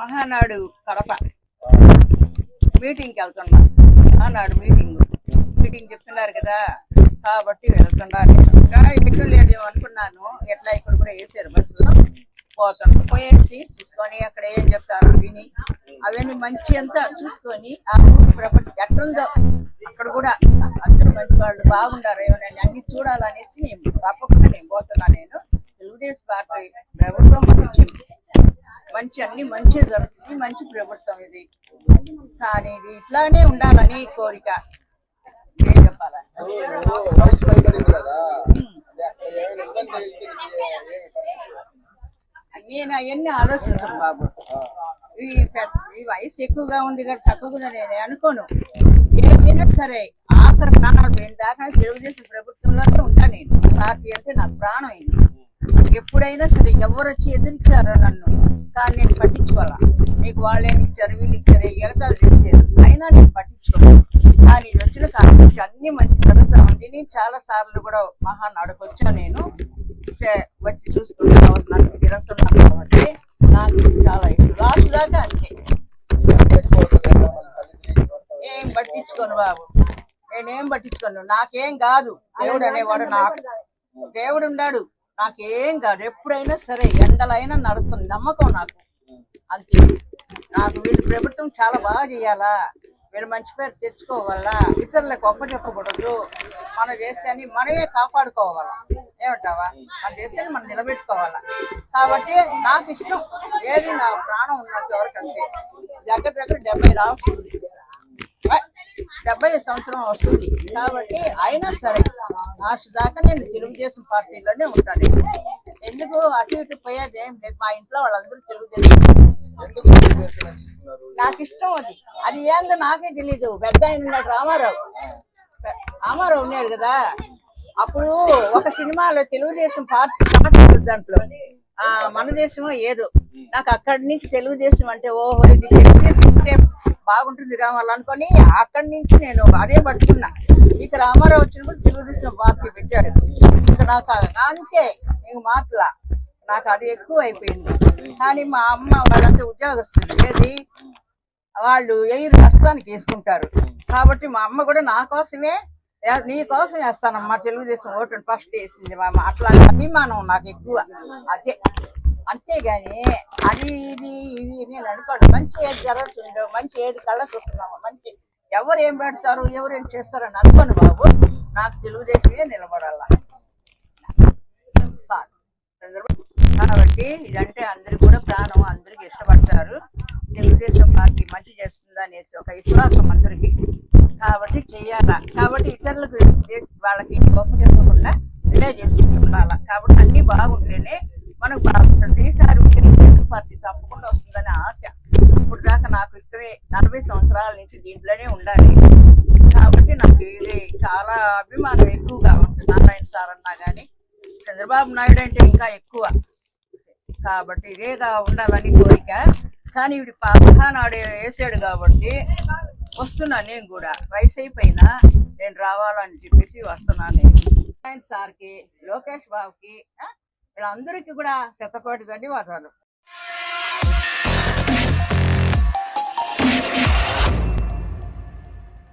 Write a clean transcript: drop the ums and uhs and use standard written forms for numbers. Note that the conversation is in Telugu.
మహానాడు కడప మీటింగ్కి వెళ్తున్నా. మహానాడు మీటింగ్ చెప్తున్నారు కదా, కాబట్టి వెళ్తున్నాను. ఎక్కడ లేదేమో అనుకున్నాను. ఎట్లా ఇక్కడ కూడా వేసారు బస్సు. పోతాను, పోయేసి చూసుకొని అక్కడ ఏం చెప్తారు విని అవన్నీ మంచి అంతా చూసుకొని ఆ ఊరు ప్రపంచం ఎట్లుందో అక్కడ కూడా అందరూ మంచి వాళ్ళు బాగుండారు ఏమోనని అన్ని చూడాలనేసి నేను తప్పకుండా పోతున్నా. నేను తెలుగుదేశం పార్టీ ప్రభుత్వం మంచి అన్ని మంచి జరుగుతుంది, మంచి ప్రభుత్వం ఇది. కానీ ఇది ఇట్లానే ఉండాలని కోరిక. ఏం చెప్పాలా, నేను అవన్నీ ఆలోచించను బాబు. ఈ వయసు ఎక్కువగా ఉంది కదా, తక్కువగా నేను అనుకోను. ఏమైనా సరే ఆఖరి ప్రాణాలు పోయిన దాకా తెలుగుదేశం ప్రభుత్వంలోనే ఉంటా. నేను ఈ పార్టీ అంటే నాకు ప్రాణం. ఇది ఎప్పుడైనా సరే ఎవరు వచ్చి ఎదిరించారో నన్ను, కానీ నేను పట్టించుకోవాలా. నీకు వాళ్ళేమి ఇచ్చారు, వీళ్ళు ఇచ్చారు, ఎగతాలు చేశారు, అయినా నేను పట్టించుకోను. కానీ ఇది వచ్చిన కాలం నుంచి అన్ని మంచి జరుగుతూ ఉంది. నేను చాలా సార్లు కూడా మహానాడుకు వచ్చా. నేను వచ్చి చూసుకుంటా నన్ను తిరుగుతున్నాను కాబట్టి నాకు చాలా ఇష్టం. లాస్ట్ దాకా అంతే, ఏం పట్టించుకోను బాబు. నేనేం పట్టించుకోను, నాకేం కాదు. దేవుడు అనేవాడు, నాకు దేవుడు ఉన్నాడు, నాకేం కాదు. ఎప్పుడైనా సరే ఎండలైనా నడుస్తుంది నమ్మకం నాకు, అంతే. నాకు వీళ్ళు ప్రభుత్వం చాలా బాగా చేయాలా, వీళ్ళు మంచి పేరు తెచ్చుకోవాలా, ఇతరులకు ఒక్క చెప్పకూడదు. మనం చేసేని మనమే కాపాడుకోవాలా. ఏమంటావా, మన చేసేది మనం నిలబెట్టుకోవాలా. కాబట్టి నాకు ఇష్టం ఏది, నా ప్రాణం ఉన్నంత వరకు అంతే. దగ్గర 70 రాస్తుంది, 70 సంవత్సరం వస్తుంది. కాబట్టి అయినా సరే లాస్ట్ దాకా నేను తెలుగుదేశం పార్టీలోనే ఉంటాను. ఎందుకు అటు ఇటు పోయేది ఏం లేదు. మా ఇంట్లో వాళ్ళందరూ తెలుగుదేశం. నాకు ఇష్టం అది. అది ఏందో నాకే తెలీదు. పెద్ద ఆయన ఉన్నాడు, రామారావు ఉన్నాడు కదా. అప్పుడు ఒక సినిమాలో తెలుగుదేశం పార్టీ దాంట్లో మన దేశమో ఏదో, నాకు అక్కడి నుంచి తెలుగుదేశం అంటే ఓహో ఇది తెలుగుదేశం అంటే బాగుంటుంది రావాలనుకొని అక్కడి నుంచి నేను అదే పడుతున్నా. ఇక రామారావు వచ్చినప్పుడు తెలుగుదేశం పార్టీ పెట్టాడు. ఇంకా నాకు అంతే, ఇంక మాటలా నాకు అది ఎక్కువ అయిపోయింది. కానీ మా అమ్మ వాళ్ళంతా ఉద్యోగస్తులు, ఏది వాళ్ళు ఎయిర్ హస్తానికి వేసుకుంటారు. కాబట్టి మా అమ్మ కూడా నా కోసమే, నీ కోసం వేస్తానమ్మా తెలుగుదేశం ఓటు ఫస్ట్ వేసింది మా అమ్మ. అట్లా అభిమానం నాకు ఎక్కువ, అదే. అంతేగాని అది ఇది నేను అనుకోండి. మంచి ఏది జరుగుతుందో, మంచి ఏది కళ్ళకు వస్తున్నామో, మంచి ఎవరు ఏం పెడతారు, ఎవరు ఏం చేస్తారని అనుకోను బాబు. నాకు తెలుగుదేశమే నిలబడాల సార్. కాబట్టి ఇదంటే అందరికి కూడా ప్రాణం, అందరికి ఇష్టపడతారు. తెలుగుదేశం పార్టీ మంచి చేస్తుందా అనేసి ఒక విశ్వాసం అందరికి. కాబట్టి చెయ్యాలా. కాబట్టి ఇతరులకు వాళ్ళకి గొప్ప చెప్పకుండా ఇలా చేసుకుంటుండాలా. కాబట్టి అన్ని బాగుంటేనే మనకు బాగుంటుంది. ఈసారి తెలుగుదేశం పార్టీ తప్పకుండా వస్తుందనే ఆశ. ఇప్పుడు దాకా నాకు ఇక్కడే 40 సంవత్సరాల నుంచి దీంట్లోనే ఉండాలి. కాబట్టి నాకు ఇది చాలా అభిమానం ఎక్కువగా ఉంటుంది. నారాయణ సార్ అన్నా కానీ, చంద్రబాబు నాయుడు అంటే ఇంకా ఎక్కువ. కాబట్టి ఇదేగా ఉండాలని కోరిక. కానీ వీడి మహానాడు వేసాడు కాబట్టి వస్తున్నా. నేను కూడా వయసు అయిపోయినా నేను రావాలని చెప్పేసి వస్తున్నాను. నేను నారాయణ సార్కి, లోకేష్ బాబుకి, వీళ్ళందరికీ కూడా శతకోటి ధన్యవాదాలు.